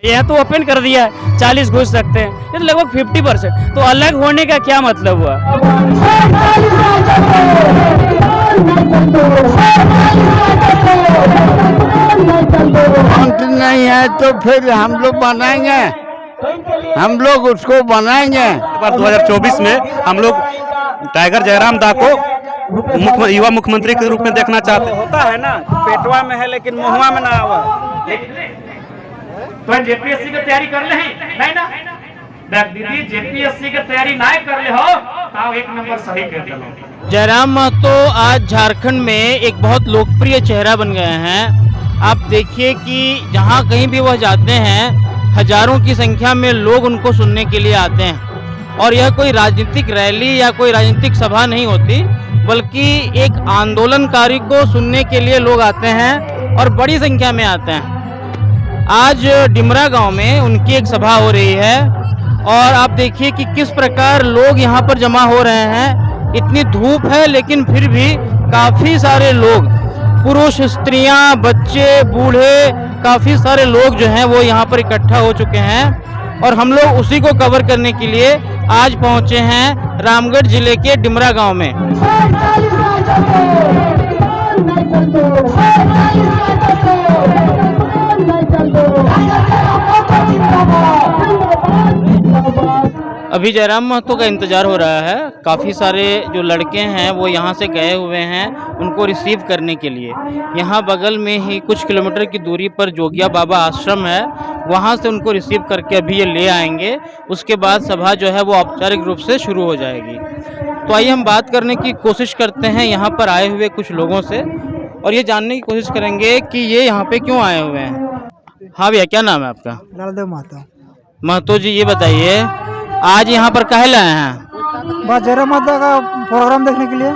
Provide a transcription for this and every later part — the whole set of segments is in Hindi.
यह तो ओपन कर दिया है, 40 घुस सकते हैं, ये तो लगभग 50%। तो अलग होने का क्या मतलब हुआ? नहीं है तो फिर हम लोग बनाएंगे, हम लोग उसको बनाएंगे। 2024 में हम लोग टाइगर जयराम दा को युवा मुख्यमंत्री के रूप में देखना चाहते हैं। होता है ना, पेटवा में है लेकिन मुहवा में ना हुआ। तो जेपीएससी की तैयारी कर ले नहीं ना देख दीदी, जेपीएससी की तैयारी ना कर ले हो तो एक नंबर सही कर दो। जयराम महतो आज झारखंड में एक बहुत लोकप्रिय चेहरा बन गए हैं। आप देखिए कि जहां कहीं भी वह जाते हैं, हजारों की संख्या में लोग उनको सुनने के लिए आते हैं। और यह कोई राजनीतिक रैली या कोई राजनीतिक सभा नहीं होती, बल्कि एक आंदोलनकारी को सुनने के लिए लोग आते हैं और बड़ी संख्या में आते हैं। आज डिमरा गांव में उनकी एक सभा हो रही है और आप देखिए कि किस प्रकार लोग यहां पर जमा हो रहे हैं। इतनी धूप है लेकिन फिर भी काफ़ी सारे लोग, पुरुष, स्त्रियां, बच्चे, बूढ़े, काफ़ी सारे लोग जो हैं वो यहाँ पर इकट्ठा हो चुके हैं। और हम लोग उसी को कवर करने के लिए आज पहुँचे हैं रामगढ़ जिले के डिमरा गांव में। अभी जयराम महतो का इंतजार हो रहा है। काफ़ी सारे जो लड़के हैं वो यहाँ से गए हुए हैं उनको रिसीव करने के लिए। यहाँ बगल में ही कुछ किलोमीटर की दूरी पर जोगिया बाबा आश्रम है, वहाँ से उनको रिसीव करके अभी ये ले आएंगे। उसके बाद सभा जो है वो औपचारिक रूप से शुरू हो जाएगी। तो आइए हम बात करने की कोशिश करते हैं यहाँ पर आए हुए कुछ लोगों से और ये जानने की कोशिश करेंगे कि ये यहाँ पे क्यों आए हुए हैं। हाँ भैया, क्या नाम है आपका? लालदेव महतो। महतो जी, ये बताइए आज यहाँ पर काहे लाए हैं? बस जयराम महतो का प्रोग्राम देखने के लिए।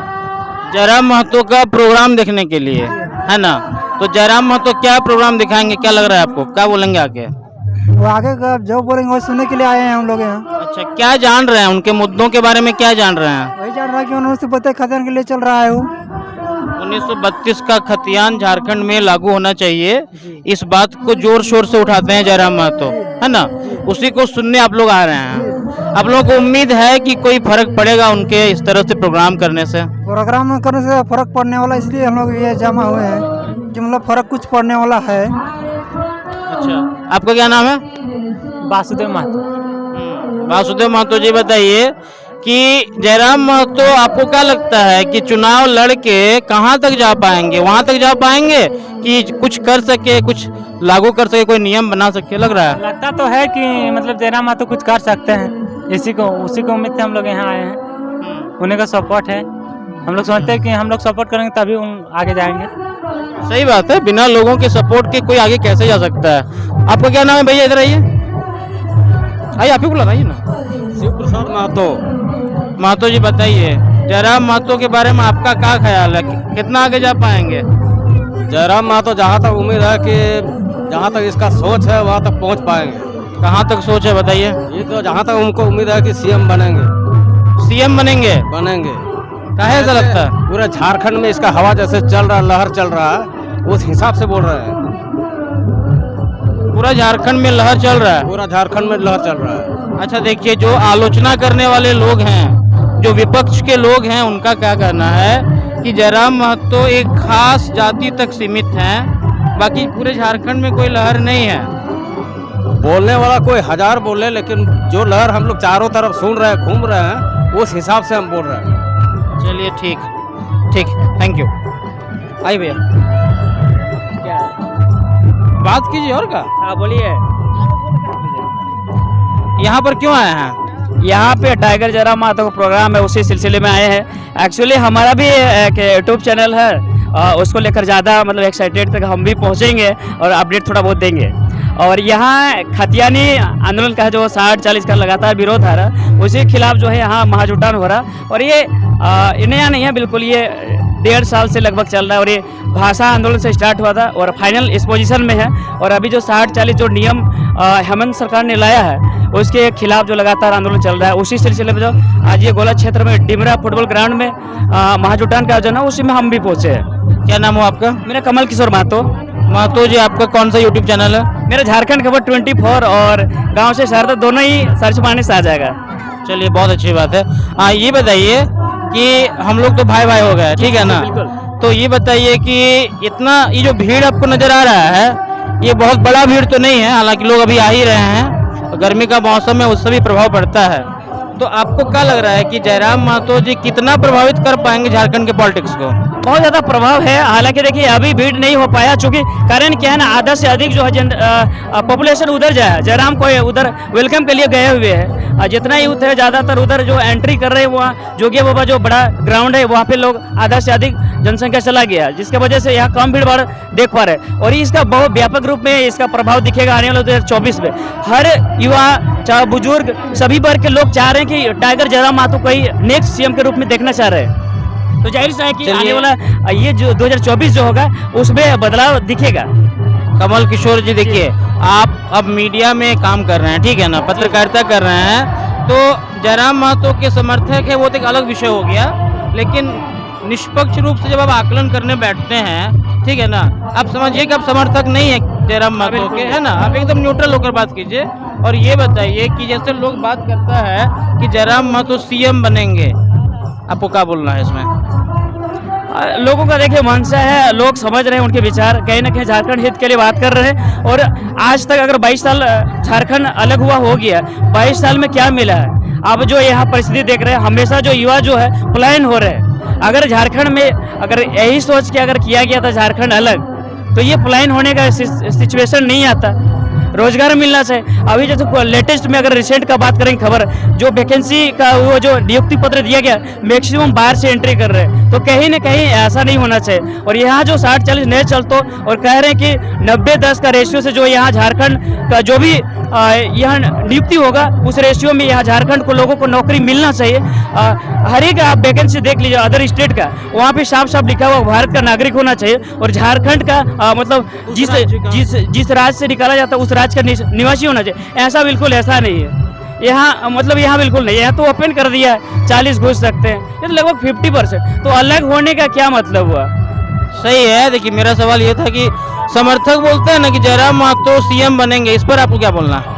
जयराम महतो का प्रोग्राम देखने के लिए, है ना? तो जयराम महतो क्या प्रोग्राम दिखाएंगे, क्या लग रहा है आपको, क्या बोलेंगे आगे? वो आगे का जो बोलेंगे वो सुनने के लिए आए हैं हम लोग यहाँ। अच्छा, क्या जान रहे हैं उनके मुद्दों के बारे में, क्या जान रहे हैं? वही जान रहा है कि 1932 खतियान के लिए चल रहा है वो। 1932 का खतियान झारखंड में लागू होना चाहिए, इस बात को जोर शोर से उठाते हैं जयराम महतो, है ना? उसी को सुनने आप लोग आ रहे हैं। आप लोगों को उम्मीद है कि कोई फर्क पड़ेगा उनके इस तरह से प्रोग्राम करने से? प्रोग्राम करने से फर्क पड़ने वाला, इसलिए हम लोग ये जमा हुए हैं कि मतलब फर्क कुछ पड़ने वाला है। अच्छा, आपका क्या नाम है? वासुदेव महतो। वासुदेव महतो जी, बताइए कि जयराम महतो आपको क्या लगता है कि चुनाव लड़के कहाँ तक जा पाएंगे, वहाँ तक जा पाएंगे कि कुछ कर सके, कुछ लागू कर सके, कोई नियम बना सके? लग रहा है, लगता तो है कि मतलब जयराम महतो कुछ कर सकते हैं। उसी को उम्मीद से हम लोग यहाँ आए हैं। उन्हीं का सपोर्ट है। हम लोग समझते हैं कि हम लोग सपोर्ट करेंगे तभी आगे जाएंगे। सही बात है, बिना लोगों के सपोर्ट के कोई आगे कैसे जा सकता है? आपका क्या नाम है भैया? इधर आइए, आइए, आप ही को लगाइए ना। शिव प्रसाद महतो। महतो जी, बताइए जयराम महतो के बारे में आपका क्या ख्याल है, कितना आगे जा पाएंगे? जयराम महतो जहाँ तक उम्मीद है कि जहाँ तक इसका सोच है वहाँ तक पहुँच पाएंगे। कहाँ तक सोच है बताइए? ये तो जहाँ तक उनको उम्मीद है कि सीएम बनेंगे। सीएम बनेंगे? काहे ऐसा लगता है? पूरे झारखंड में इसका हवा जैसे चल रहा है, लहर चल रहा है, उस हिसाब से बोल रहे हैं। पूरा झारखंड में लहर चल रहा है? पूरा झारखंड में लहर चल रहा है। अच्छा, देखिए जो आलोचना करने वाले लोग हैं, जो विपक्ष के लोग हैं, उनका क्या कहना है कि जयराम महतो एक खास जाति तक सीमित हैं, बाकी पूरे झारखंड में कोई लहर नहीं है। बोलने वाला कोई हजार बोले, लेकिन जो लहर हम लोग चारों तरफ सुन रहे हैं, घूम रहे हैं, उस हिसाब से हम बोल रहे हैं। चलिए, ठीक, थैंक यू। आइए भैया, क्या बात कीजिए और क्या? हाँ बोलिए। यहाँ पर क्यों आए हैं? यहाँ पे टाइगर जयराम महतो का प्रोग्राम है, उसी सिलसिले में आए हैं। एक्चुअली हमारा भी एक यूट्यूब चैनल है, उसको लेकर ज़्यादा मतलब एक्साइटेड तक हम भी पहुँचेंगे और अपडेट थोड़ा बहुत देंगे। और यहाँ खतियानी आंदोलन का जो 60-40 का लगातार विरोध आ रहा, उसी के खिलाफ जो है यहाँ महाजुटान हो रहा। और ये नया नहीं है, बिल्कुल ये 1.5 साल से लगभग चल रहा है। और ये भाषा आंदोलन से स्टार्ट हुआ था और फाइनल इस पोजीशन में है। और अभी जो 60-40 जो नियम हेमंत सरकार ने लाया है, उसके खिलाफ जो लगातार आंदोलन चल रहा है, उसी सिलसिले में जो आज ये गोला क्षेत्र में डिमरा फुटबॉल ग्राउंड में महाजुटान का आयोजन है, उसी में हम भी पहुँचे हैं। क्या नाम हो आपका? मेरा कमल किशोर महतो। महतो जी, आपका कौन सा यूट्यूब चैनल है? मेरा झारखंड खबर 24 और गांव से शहर तक दोनों ही सर्च मारने से आ जाएगा। चलिए, बहुत अच्छी बात है। हाँ, ये बताइए कि हम लोग तो भाई भाई हो गए, ठीक है ना? बिल्कुल। तो ये बताइए कि इतना ये जो भीड़ आपको नजर आ रहा है, ये बहुत बड़ा भीड़ तो नहीं है, हालांकि लोग अभी आ ही रहे हैं, गर्मी का मौसम है, उससे भी प्रभाव पड़ता है। तो आपको क्या लग रहा है कि जयराम महतो जी कितना प्रभावित कर पाएंगे झारखंड के पॉलिटिक्स को? बहुत ज़्यादा प्रभाव है। हालांकि देखिए अभी भीड़ नहीं हो पाया, चूंकि कारण क्या है ना, आधा से अधिक जो है पॉपुलेशन उधर जाए, जयराम को उधर वेलकम के लिए गए हुए हैं। जितना यूथ है ज़्यादातर उधर जो एंट्री कर रहे हैं, वहाँ जोगिया बाबा जो बड़ा ग्राउंड है वहाँ पे लोग आधा से अधिक जनसंख्या चला गया, जिसके वजह से यहाँ कम भीड़ भाड़ देख पा रहे हैं। और इसका बहुत व्यापक रूप में इसका प्रभाव दिखेगा आने वाले 2024 में। हर युवा चाहे बुजुर्ग सभी वर्ग के लोग चाह रहे हैं कि टाइगर जयराम महतो को ही नेक्स्ट सीएम के रूप में देखना चाह रहे हैं। तो जाहिर सा है कि आने वाला ये जो 2024 जो होगा उसमें बदलाव दिखेगा। कमल किशोर जी, देखिए आप अब मीडिया में काम कर रहे हैं, ठीक है ना, पत्रकारिता कर रहे हैं, तो जयराम महतो के समर्थक है वो तो एक अलग विषय हो गया, लेकिन निष्पक्ष रूप से जब आप आकलन करने बैठते हैं, ठीक है ना, आप समझिए कि आप समर्थक नहीं है जयराम महतो के, है ना, आप एकदम न्यूट्रल होकर बात कीजिए। और ये बताइए कि जैसे लोग बात करता है कि जयराम महतो सीएम बनेंगे, आपको क्या बोलना है इसमें? लोगों का देखिए मंशा है, लोग समझ रहे हैं उनके विचार, कहीं ना कहीं झारखंड हित के लिए बात कर रहे हैं। और आज तक अगर 22 साल झारखंड अलग हुआ हो गया, 22 साल में क्या मिला है? अब जो यहाँ परिस्थिति देख रहे हैं, हमेशा जो युवा जो है पलायन हो रहे हैं। अगर झारखंड में अगर यही सोच के अगर किया गया था झारखंड अलग, तो ये पलायन होने का सिचुएशन नहीं आता, रोजगार मिलना चाहिए। अभी जैसे लेटेस्ट में अगर रिसेंट का बात करें खबर, जो वैकेंसी का वो जो नियुक्ति पत्र दिया गया, मैक्सिमम बाहर से एंट्री कर रहे हैं, तो कहीं ना कहीं ऐसा नहीं होना चाहिए। और यहाँ जो 60-40 नए चलते और कह रहे हैं कि 90-10 का रेशियो से जो यहाँ झारखंड का जो भी यहाँ नियुक्ति होगा, उस रेशियो में यहाँ झारखंड को लोगों को नौकरी मिलना चाहिए। हर एक आप वैकेंसी देख लीजिए अदर स्टेट का, वहाँ पे साफ साफ लिखा हुआ भारत का नागरिक होना चाहिए। और झारखंड का मतलब जिस राज्य से निकाला जाता है उस राज्य का निवासी होना चाहिए। ऐसा बिल्कुल ऐसा नहीं है यहाँ, मतलब यहाँ बिल्कुल नहीं, यहाँ तो ओपन कर दिया है, 40 घुस सकते हैं, ये तो लगभग 50%। तो अलग होने का क्या मतलब हुआ? सही है। देखिए मेरा सवाल ये था कि समर्थक बोलते हैं ना कि जयराम महतो सीएम बनेंगे, इस पर आपको क्या बोलना है?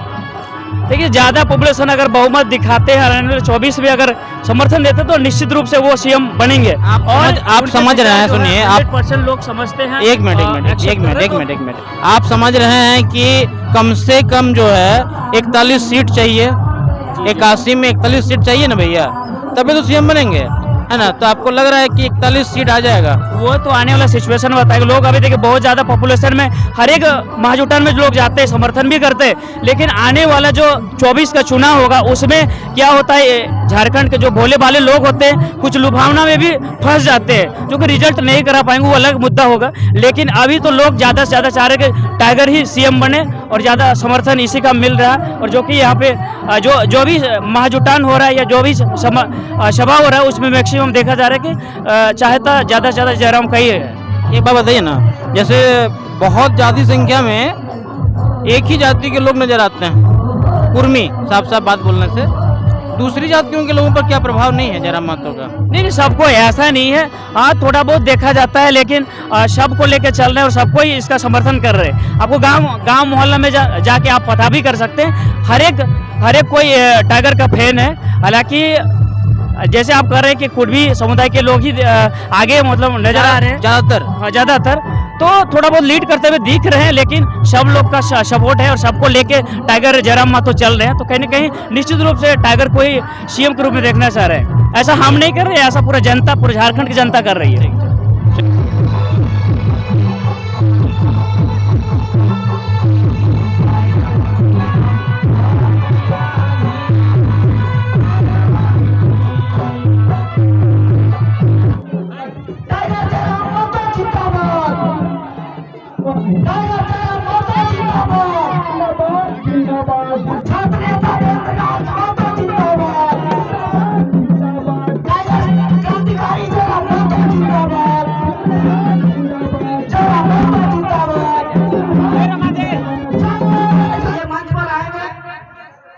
देखिए ज्यादा पॉपुलेशन अगर बहुमत दिखाते हैं 2024 में अगर समर्थन देते तो निश्चित रूप से वो सीएम बनेंगे। आप समझ रहे हैं, सुनिए, आप 100% लोग समझते हैं। एक मिनट, आप समझ रहे हैं कि कम से कम जो है 41 सीट चाहिए, 81 में 41 सीट चाहिए ना भैया, तभी तो सीएम बनेंगे, है ना? तो आपको लग रहा है कि 41 सीट आ जाएगा? वो तो आने वाला सिचुएशन बताएगा। लोग अभी देखिए बहुत ज्यादा पॉपुलेशन में हर एक महाजुटान में लोग जाते हैं, समर्थन भी करते हैं, लेकिन आने वाला जो 24 का चुनाव होगा उसमें क्या होता है, झारखंड के जो भोले भाले लोग होते हैं कुछ लुभावना में भी फंस जाते हैं, जो कि रिजल्ट नहीं करा पाएंगे, वो अलग मुद्दा होगा। लेकिन अभी तो लोग ज्यादा से ज्यादा चाह रहे कि टाइगर ही सीएम बने और ज्यादा समर्थन इसी का मिल रहा है। और जो कि यहाँ पे जो भी महाजुटान हो रहा है या जो भी सभा हो रहा है उसमें मैक्सिमम देखा जा रहा है कि चाहता ज्यादा से ज्यादा जयराम का ही है। एक बात बताइए ना, जैसे बहुत ज्यादा संख्या में एक ही जाति के लोग नजर आते हैं, कुर्मी, साफ साफ बात बोलने से, दूसरी जातियों के लोगों पर क्या प्रभाव नहीं है जयराम महतो का? नहीं, सबको ऐसा नहीं है, हाँ थोड़ा बहुत देखा जाता है, लेकिन सबको लेके चल रहे हैं और सबको ही इसका समर्थन कर रहे हैं। आपको गांव मोहल्ला में जाके आप पता भी कर सकते हैं, हर एक कोई टाइगर का फैन है। हालांकि जैसे आप कह रहे हैं कि कुर्मी समुदाय के लोग ही आगे मतलब नजर आ रहे हैं ज्यादातर, तो थोड़ा बहुत लीड करते हुए दिख रहे हैं, लेकिन सब लोग का सपोर्ट है और सबको लेके टाइगर जयराम महतो चल रहे हैं। तो कहीं ना कहीं निश्चित रूप से टाइगर को ही सीएम के रूप में देखना चाह रहे हैं। ऐसा हम नहीं कर रहे, ऐसा पूरा जनता, पूरे झारखंड की जनता कर रही है।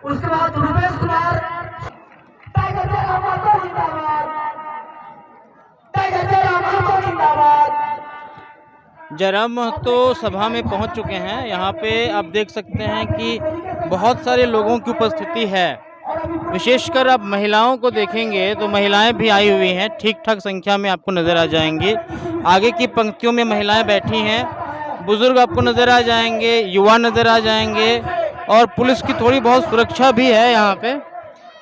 उसके बाद रुपेश कुमार, टाइगर जयराम महतो जिंदाबाद, टाइगर जयराम महतो जिंदाबाद। जयराम महतो सभा में पहुंच चुके हैं। यहाँ पे आप देख सकते हैं कि बहुत सारे लोगों की उपस्थिति है। विशेषकर आप महिलाओं को देखेंगे तो महिलाएं भी आई हुई हैं, ठीक ठाक संख्या में आपको नज़र आ जाएंगी। आगे की पंक्तियों में महिलाएं बैठी हैं, बुजुर्ग आपको नज़र आ जाएंगे, युवा नज़र आ जाएंगे और पुलिस की थोड़ी बहुत सुरक्षा भी है यहाँ पे।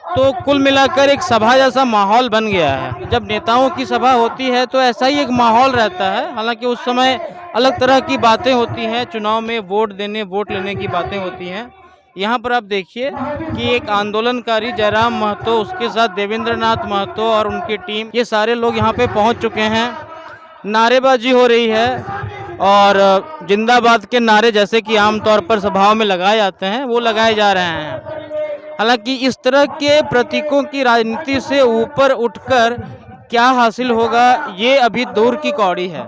तो कुल मिलाकर एक सभा जैसा माहौल बन गया है। जब नेताओं की सभा होती है तो ऐसा ही एक माहौल रहता है। हालांकि उस समय अलग तरह की बातें होती हैं, चुनाव में वोट देने वोट लेने की बातें होती हैं। यहाँ पर आप देखिए कि एक आंदोलनकारी जयराम महतो, उसके साथ देवेंद्र नाथ महतो और उनकी टीम, ये सारे लोग यहाँ पे पहुँच चुके हैं। नारेबाजी हो रही है और जिंदाबाद के नारे जैसे कि आमतौर पर सभाओं में लगाए जाते हैं वो लगाए जा रहे हैं। हालांकि इस तरह के प्रतीकों की राजनीति से ऊपर उठकर क्या हासिल होगा ये अभी दूर की कौड़ी है।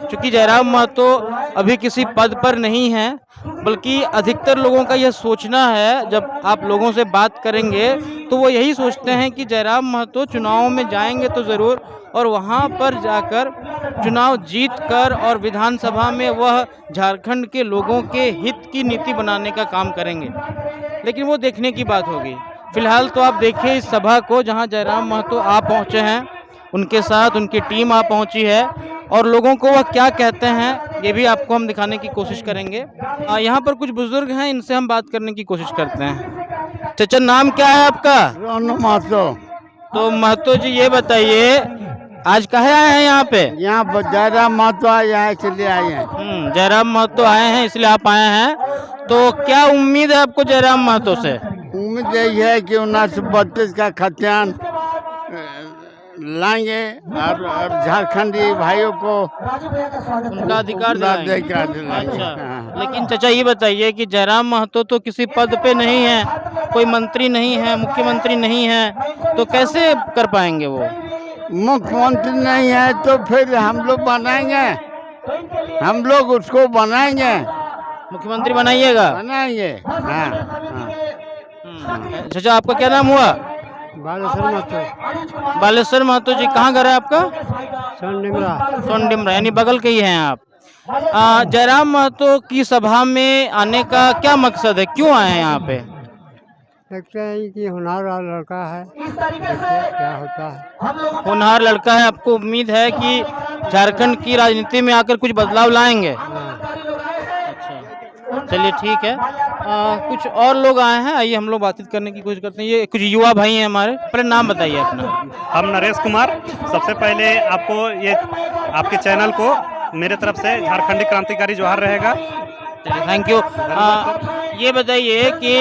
क्योंकि जयराम महतो अभी किसी पद पर नहीं है, बल्कि अधिकतर लोगों का यह सोचना है, जब आप लोगों से बात करेंगे तो वो यही सोचते हैं कि जयराम महतो चुनाव में जाएंगे तो ज़रूर और वहाँ पर जाकर चुनाव जीत कर और विधानसभा में वह झारखंड के लोगों के हित की नीति बनाने का काम करेंगे। लेकिन वो देखने की बात होगी। फिलहाल तो आप देखिए इस सभा को, जहाँ जयराम महतो आ पहुँचे हैं, उनके साथ उनकी टीम आ पहुँची है और लोगों को वह क्या कहते हैं ये भी आपको हम दिखाने की कोशिश करेंगे। यहाँ पर कुछ बुजुर्ग हैं, इनसे हम बात करने की कोशिश करते हैं। चाचा, नाम क्या है आपका? रोनू महतो। तो महतो जी ये बताइए, आज काहे आए हैं यहाँ पे? यहाँ पर जयराम महतो आए हैं, इसलिए आए हैं। जयराम महतो आए हैं इसलिए आप आए हैं। तो क्या उम्मीद है आपको जयराम महतो से? उम्मीद यही है कि 1932 का खतियान लाएंगे और झारखंडी भाइयों को उनका अधिकार दिलाएंगे। दिलाएंगे। अच्छा, लेकिन चाचा ये बताइए कि जयराम महतो तो किसी पद पे नहीं है, कोई मंत्री नहीं है, मुख्यमंत्री नहीं है, तो कैसे कर पाएंगे वो? मुख्यमंत्री नहीं है तो फिर हम लोग बनाएंगे, हम लोग उसको बनाएंगे। मुख्यमंत्री बनाइएगा? बनाएंगे। हाँ। चाचा, आपका क्या नाम हुआ? बालेश्वर महतो। बालेश्वर महतो जी, कहाँ घर है आपका? सोनडिमरा। सोनडिमरा, यानी बगल के ही हैं आप। जयराम महतो की सभा में आने का क्या मकसद है, क्यों आए हैं यहाँ पे? लगता है कि होनहार लड़का है, क्या होता है। होनहार लड़का है, आपको उम्मीद है कि झारखंड की राजनीति में आकर कुछ बदलाव लाएंगे? अच्छा, चलिए ठीक है। कुछ और लोग आए हैं, आइए हम लोग बातचीत करने की कोशिश करते हैं। ये कुछ युवा भाई हैं हमारे, पहले नाम बताइए अपना। हम नरेश कुमार। सबसे पहले आपको ये आपके चैनल को मेरे तरफ से झारखंडी क्रांतिकारी जोहार रहेगा। Thank you. ये बताइए कि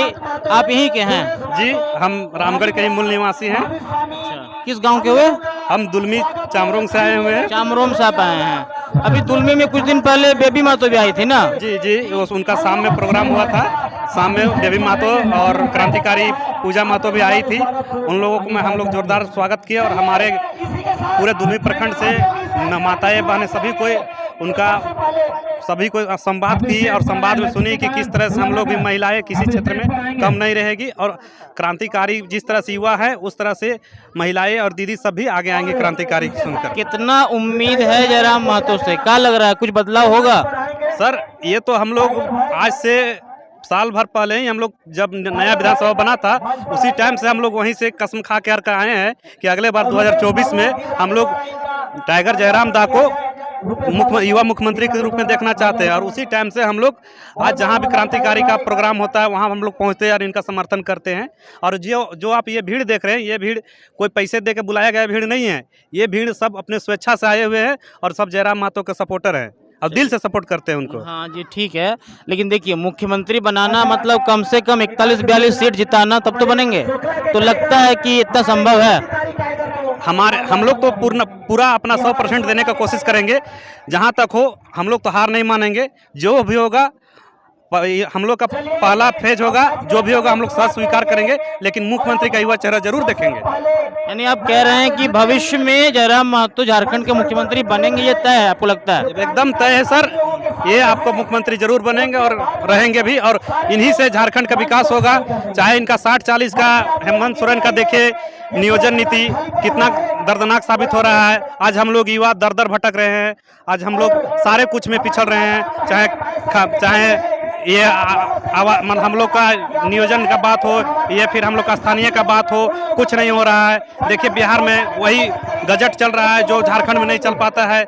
आप यहीं के हैं? जी, हम रामगढ़ के ही मूल निवासी हैं। अच्छा, किस गांव के हुए? हम दुलमी चामरोंग से आए हुए हैं। चामरोम से आप आए हैं। अभी दुलमी में कुछ दिन पहले बेबी महतो भी आई थी ना? जी जी, उनका शाम में प्रोग्राम हुआ था। शाम में देवी महतो और क्रांतिकारी पूजा महतो भी आई थी। उन लोगों को हम लोग जोरदार स्वागत किए और हमारे पूरे दुलमी प्रखंड से माताएं बहनें सभी को संवाद की और संवाद में सुनी कि किस तरह से हम लोग भी महिलाएं किसी क्षेत्र में कम नहीं रहेगी और क्रांतिकारी जिस तरह से युवा है उस तरह से महिलाएं और दीदी सब भी आगे आएंगे क्रांतिकारी सुनकर। कितना उम्मीद है जयराम महतो से, क्या लग रहा है कुछ बदलाव होगा? सर, ये तो हम लोग आज से साल भर पहले ही हम लोग जब नया विधानसभा बना था उसी टाइम से हम लोग वहीं से कसम खा के आए हैं कि अगले बार 2024 में हम लोग टाइगर जयराम दा को युवा मुख्यमंत्री के रूप में देखना चाहते हैं। और उसी टाइम से हम लोग आज जहां भी क्रांतिकारी का प्रोग्राम होता है वहां हम लोग पहुंचते हैं और इनका समर्थन करते हैं। और जो आप ये भीड़ देख रहे हैं, ये भीड़ कोई पैसे दे के बुलाया गया भीड़ नहीं है। ये भीड़ सब अपने स्वेच्छा से आए हुए हैं और सब जयराम महतो के सपोर्टर हैं और दिल से सपोर्ट करते हैं उनको। हाँ जी, ठीक है। लेकिन देखिए, मुख्यमंत्री बनाना मतलब कम से कम 41-42 सीट जिताना, तब तो बनेंगे। तो लगता है कि इतना संभव है? हम लोग तो पूरा अपना 100% देने का कोशिश करेंगे। जहां तक हो हम लोग तो हार नहीं मानेंगे। जो भी होगा हम लोग का पहला फेज होगा, जो भी होगा हम लोग साथ स्वीकार करेंगे, लेकिन मुख्यमंत्री का युवा चेहरा जरूर देखेंगे। यानी आप कह रहे हैं कि भविष्य में जयराम महतो झारखंड के मुख्यमंत्री बनेंगे, ये तय है आपको लगता है? एकदम तय है सर, ये आपको मुख्यमंत्री जरूर बनेंगे और रहेंगे भी, और इन्हीं से झारखंड का विकास होगा। चाहे इनका 60-40 का, हेमंत सोरेन का देखिए नियोजन नीति कितना दर्दनाक साबित हो रहा है। आज हम लोग युवा दर दर भटक रहे हैं, आज हम लोग सारे कुछ में पिछड़ रहे हैं, चाहे ये हम लोग का नियोजन का बात हो, ये फिर हम लोग का स्थानीय का बात हो, कुछ नहीं हो रहा है। देखिए बिहार में वही गजट चल रहा है जो झारखंड में नहीं चल पाता है।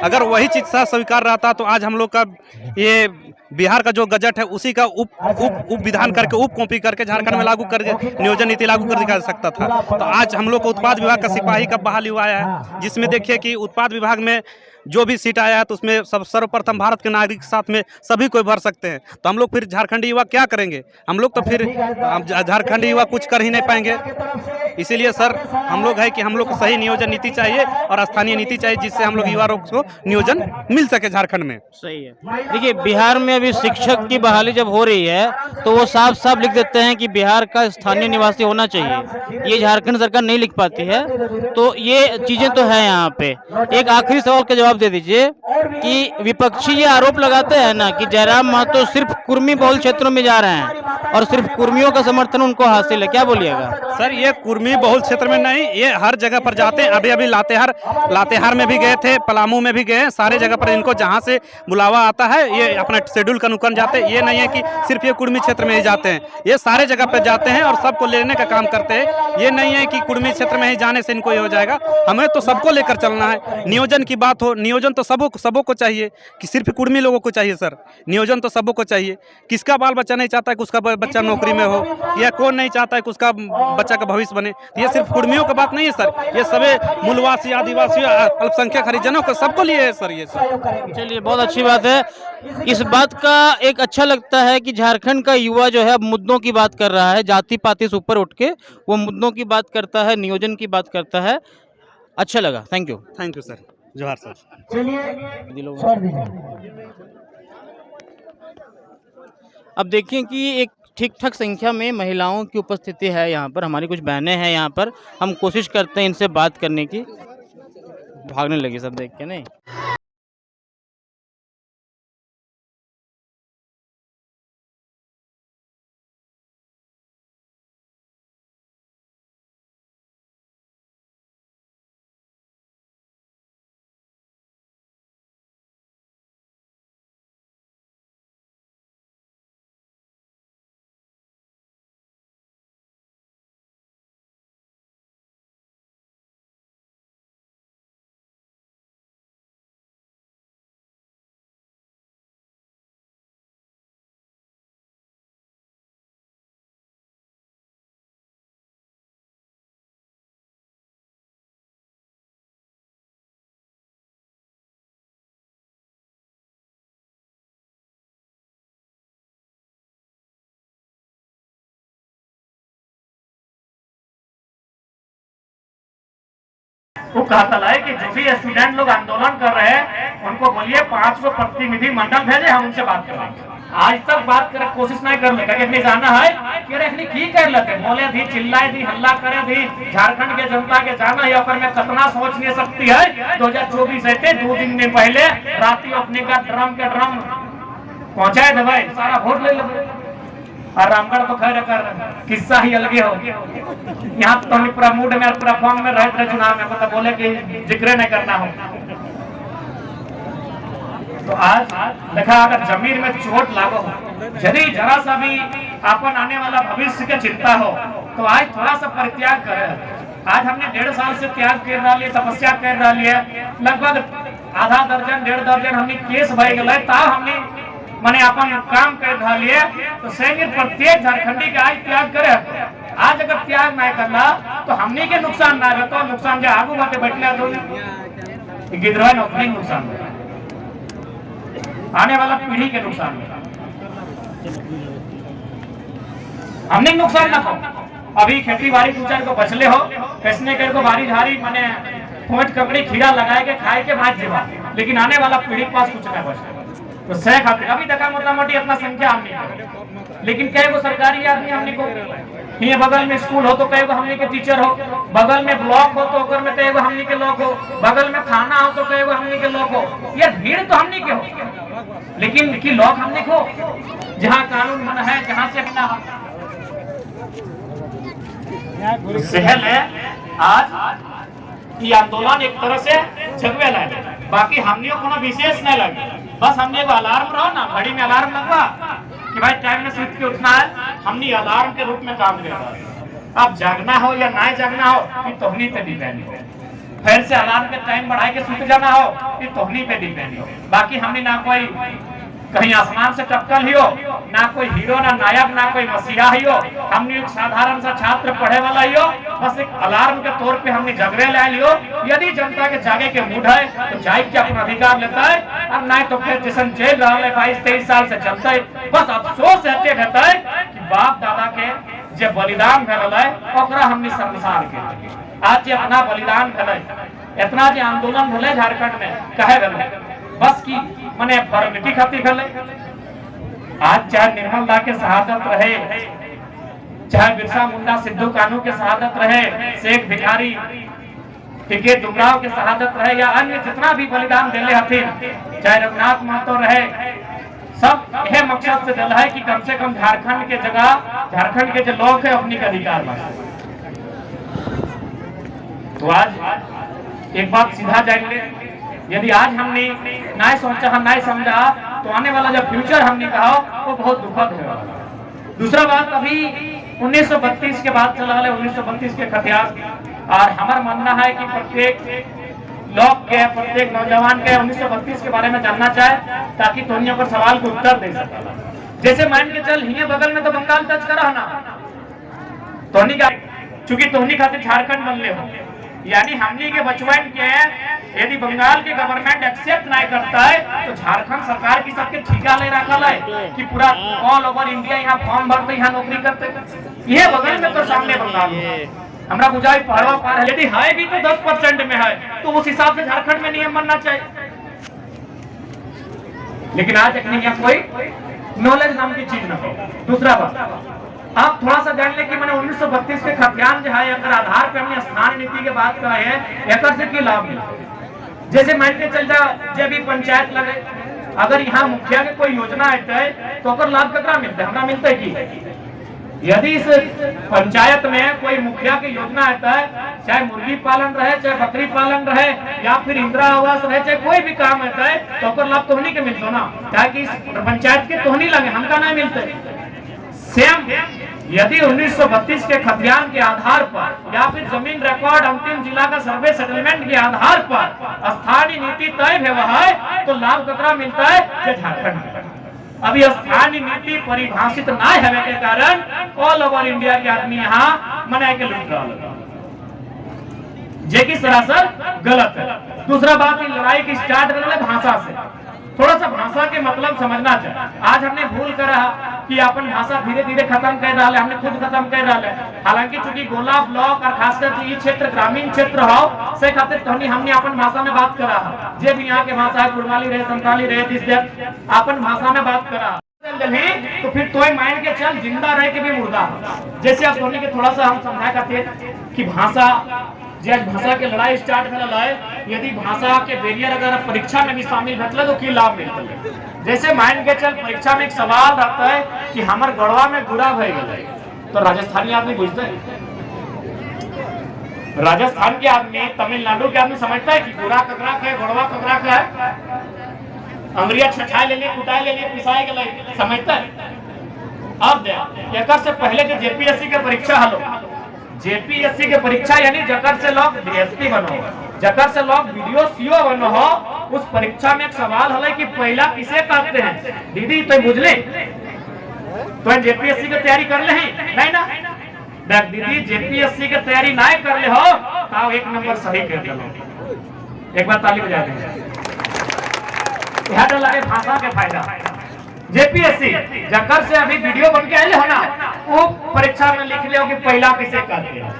अगर वही चीज सा स्वीकार रहता तो आज हम लोग का ये बिहार का जो गजट है उसी का उप विधान करके, उप कॉपी करके झारखंड में लागू कर, नियोजन नीति लागू कर दिखा सकता था। तो आज हम लोग को उत्पाद विभाग का सिपाही का बहाली हुआ है, जिसमें देखिए कि उत्पाद विभाग में जो भी सीट आया है तो उसमें सर्वप्रथम भारत के नागरिक के साथ में सभी कोई भर सकते हैं। तो हम लोग फिर झारखंडी युवा क्या करेंगे? हम लोग तो फिर झारखंडी युवा कुछ कर ही नहीं पाएंगे। इसीलिए सर हम लोग है कि हम लोग को सही नियोजन नीति चाहिए और स्थानीय नीति चाहिए, जिससे हम लोग युवा को नियोजन मिल सके झारखंड में। सही है। देखिए बिहार में अभी शिक्षक की बहाली जब हो रही है तो वो साफ साफ लिख देते हैं कि बिहार का स्थानीय निवासी होना चाहिए, ये झारखंड सरकार नहीं लिख पाती है। तो ये चीजें तो है यहाँ पे। एक आखिरी सवाल का जवाब दे दीजिए कि विपक्षी ये आरोप लगाते हैं ना कि जयराम महतो सिर्फ कुर्मी बहुल क्षेत्रों में जा रहे हैं और सिर्फ कुर्मियों का समर्थन उनको हासिल है, क्या बोलिएगा? सर ये कुर्मी बहुल क्षेत्र में नहीं, ये हर जगह पर जाते हैं। अभी लातेहार में भी गए थे, पलामू में भी गए, सारे जगह पर इनको जहाँ से बुलावा आता है ये अपना शेड्यूल का अनुकरण जाते हैं। ये नहीं है कि सिर्फ ये कुर्मी क्षेत्र में ही जाते हैं, ये सारे जगह पर जाते हैं और सबको लेने का काम करते हैं। ये नहीं है कि कुर्मी क्षेत्र में ही जाने से इनको ये हो जाएगा। हमें तो सबको लेकर चलना है। नियोजन की बात हो, नियोजन तो सबों को चाहिए कि सिर्फ कुर्मी लोगों को चाहिए सर, नियोजन तो सबों को चाहिए। किसका बाल बच्चा नहीं चाहता है कि उसका बच्चा नौकरी में हो, या कौन नहीं चाहता है कि उसका बच्चा का भविष्य बने? ये सिर्फ कुर्मियों का बात नहीं है सर, ये सभी मूलवासी, आदिवासी, अल्पसंख्यक हरिजनों को सबको लिए है सर ये सर। चलिए बहुत अच्छी बात है। इस बात का एक अच्छा लगता है कि झारखंड का युवा जो है अब मुद्दों की बात कर रहा है, जाति पाति से ऊपर उठ के वो मुद्दों की बात करता है, नियोजन की बात करता है। अच्छा लगा, thank you. Thank you sir, जोहार सर। अब देखिए कि एक ठीक ठाक संख्या में महिलाओं की उपस्थिति है यहाँ पर, हमारी कुछ बहनें हैं यहाँ पर, हम कोशिश करते हैं इनसे बात करने की। भागने लगी सब देख के नहीं। वो कहता है कि जो भी स्टूडेंट लोग आंदोलन कर रहे हैं उनको बोलिए 5 को प्रतिनिधि मंडल भेजे, हम उनसे बात करेंगे। आज तक बात कर कोशिश नहीं कर लेगा कि जाना है कि रखनी की कर लेते, बोले थी, चिल्लाए थी, हल्ला करे थी। झारखंड के जनता के जाना है पर मैं कितना सोच नहीं सकती है। 2024 है 2 दिन पहले राती अपने का ड्रम के ड्रम पहुंचाए थे भाई, सारा वोट ले ले। और रामगढ़ तो खैर कर किस्सा ही अलग हो। यहाँ तो हम पूरा मूड में, पूरा फॉर्म में रहे थे चुनाव में, मतलब बोले कि जिक्र नहीं करना हो। तो आज देखा अगर जमीन में चोट लागो, यदि जरा सा भी अपन आने वाला भविष्य की चिंता हो तो आज थोड़ा सा परित्याग करें। आज हमने 1.5 साल से त्याग कर रहा है, तपस्या कर रहा है, लगभग आधा दर्जन 1.5 दर्जन हमने केस भर गए, ता हमने मैंने अपन काम कर रहा लिए। तो सैनिक प्रत्येक झारखंडी के आज त्याग करे। आज अगर त्याग नहीं करना तो हमने के नुकसान ना हो, तो नुकसान जो आगू बाटे बैठले तो गिद्रोह नौकरी नुकसान है, आने वाला पीढ़ी के नुकसान है, हमने नुकसान ना हो। अभी खेती बाड़ी पूछा को बचले हो, कैसने कर को बारी झारी मैंने खोट ककड़ी खीरा लगाए के खाए के भाज जेवा, लेकिन आने वाला पीढ़ी के पास कुछ नहीं बचे। तो सह खातिर अभी देखा मोटा मोटी इतना संख्या हमने को, लेकिन कई को सरकारी आदमी हमने को, ये बगल में स्कूल हो तो कई को हमने के टीचर हो, बगल में ब्लॉक हो तो ओकर में कई को हमने के लोग हो, बगल में थाना हो तो कई को हमने के लोग हो। ये भीड़ तो हमने के हो, लेकिन की लोग हमने को जहाँ कानून बना है, जहाँ से अपना सहल है। आज ये आंदोलन एक तरह से जगवे लगे, बाकी हमने को विशेष नहीं लगे, बस हमने एगो अलार्म रहो ना, घड़ी में अलार्म लगवा कि भाई टाइम में सोच के उठना है, हमने अलार्म के रूप में काम किया। अब जागना हो या ना जागना हो कि तोहनी पे डिपेंड हो, फिर से अलार्म के टाइम बढ़ा के सुत जाना हो कि तोहनी पे डिपेंड हो। बाकी हमने ना कोई कहीं आसमान से टपकल ही हो, ना कोई हीरो, ना नायक, ना कोई मसीहा ही हो, हमने एक साधारण सा छात्र पढ़े वाला ही हो, बस एक अलार्म के तौर पे हमने जगरे ले लियो। यदि जनता के जागे के मूड है तो जाग के अपना अधिकार लेता है, और ना तो फिर जैसन जेल रहा है 22-23 साल से चलता है। बस अफसोस रहते रहता है कि बाप दादा के जो बलिदान भेल है ओकरा हमने संसार के आज जो अपना बलिदान भेल, इतना जो आंदोलन भेल झारखंड में कहे भेल, बस की मने फॉर्मेलिटी खातिर भेल। आज चाहे निर्मल दा के शहादत रहे, चाहे बिरसा मुंडा सिद्धू कानू के शहादत रहे, शेख भिखारी टिके डुमराव के शहादत रहे, या अन्य जितना भी बलिदान दिले हथिन, चाहे रघुनाथ महतो रहे, सब यह मकसद से दिल है कि कम से कम झारखंड के जगह, झारखंड के जो लोग है अपनी का अधिकार बने। तो आज एक बात सीधा जाएंगे, यदि आज हमने ना सोचा, हम ना समझा, तो आने वाला जो फ्यूचर हमने कहा वो बहुत दुखद है। दूसरा बात, अभी 1932 के बाद चला है 1932 के खतियार, और हमारा मानना है कि प्रत्येक लोग के, प्रत्येक नौजवान के 1932 के बारे में जानना चाहे, ताकि तोहनी पर सवाल को उत्तर दे सके। जैसे मान के चल हिये बगल में तो बंगाल टच करा ना, तोहनी का चूंकि तोहनी खातिर झारखंड बनले हो, यानी हमनी के बचवन के यदि बंगाल के गवर्नमेंट एक्सेप्ट नहीं करता है तो झारखंड सरकार की सबके ठिका ले रखा है कि पूरा ऑल ओवर इंडिया यहाँ फॉर्म भरते, यहाँ नौकरी करते। ये बगल में तो सामने बंगाल है, हमरा बुझाई पहाड़ों पार है, यदि है भी तो 10% में है, तो उस हिसाब से झारखंड में नियम बनना चाहिए। लेकिन आज अपने यहाँ कोई नॉलेज नाम की चीज न हो। दूसरा बात, आप थोड़ा सा जान ले कि मैंने 1932 के खतियान जो है, अगर आधार पे हमने स्थान नीति के बात करा है, एक से की लाभ मिले। जैसे मान के चल जा, जब भी पंचायत लगे, अगर यहाँ मुखिया के कोई योजना आते है तो अगर लाभ ककरा मिलता है, हमरा मिलता है कि यदि इस पंचायत में कोई मुखिया की योजना आता है, चाहे मुर्गी पालन रहे, चाहे बकरी पालन रहे, या फिर इंदिरा आवास रहे, चाहे कोई भी काम आता है, तो अगर लाभ तोहनी के मिलता ना, ताकि इस पंचायत के तोहनी लगे, हमका नहीं मिलते। सेम यदि 1932 के खतियान के आधार पर या फिर जमीन रिकॉर्ड अंतिम जिला का सर्वे सेटलमेंट के आधार पर स्थानीय नीति तय हुआ है, तो लाभ कतरा मिलता है झारखंड। अभी स्थानीय नीति परिभाषित ना होने के कारण ऑल ओवर इंडिया के आदमी यहाँ मना के लूट रहा है, जे की सरासर गलत है। दूसरा बात, लड़ाई की स्टार्ट करने भाषा से, थोड़ा सा भाषा के मतलब समझना चाहिए। आज हमने भूल कर रहा कि अपन भाषा धीरे धीरे खत्म कर रहा है, हमने खुद खत्म कर रहा है। हालांकि चूंकि गोला ब्लॉक और खासकर ये क्षेत्र ग्रामीण क्षेत्र हो से खातिर तोहनी हमने अपन भाषा में बात करा, जे भी यहाँ के भाषा है, कुड़माली रहे, संताली रहे, अपन भाषा में बात करा, तो फिर तो माइंड के चल जिंदा रह के भी मुर्दा। जैसे आप तोहनी के थोड़ा सा हम समझा करते कि भाषा, जब भाषा के लड़ाई स्टार्ट करना है, यदि भाषा के बैरियर अगर परीक्षा में भी शामिल होता है तो की लाभ मिलता है। जैसे मान के चल परीक्षा में एक सवाल रहता है कि हमारे गढ़वा में गुड़ा भय गए, तो राजस्थानी आदमी बुझते हैं, राजस्थान के आदमी, तमिलनाडु के आदमी समझता है कि गुड़ा ककरा का है, गढ़वा ककरा का है, अंग्रिया छछाए ले लिए, कुटाए ले लिए, पिसाए गए, समझता है। अब एक से पहले जो जेपीएससी के परीक्षा हलो, जेपीएससी के परीक्षा यानी जकर से लोग डीएसपी बनो, जकर से लोग वीडियो सीओ बनो हो, उस परीक्षा में एक सवाल हले कि पहला किसे कहते हैं। दीदी तो बुझले, तो जेपीएससी की तैयारी कर ले नहीं ना, देख दीदी जेपीएससी की तैयारी ना कर ले हो तो एक नंबर सही कर दो। एक बार ताली बजा देंगे, यह तो लगे भाषा के फायदा। जेपीएससी जकर से अभी वीडियो बन के आए हो ना, वो परीक्षा में लिख ले कि पहला किसे कहते हैं।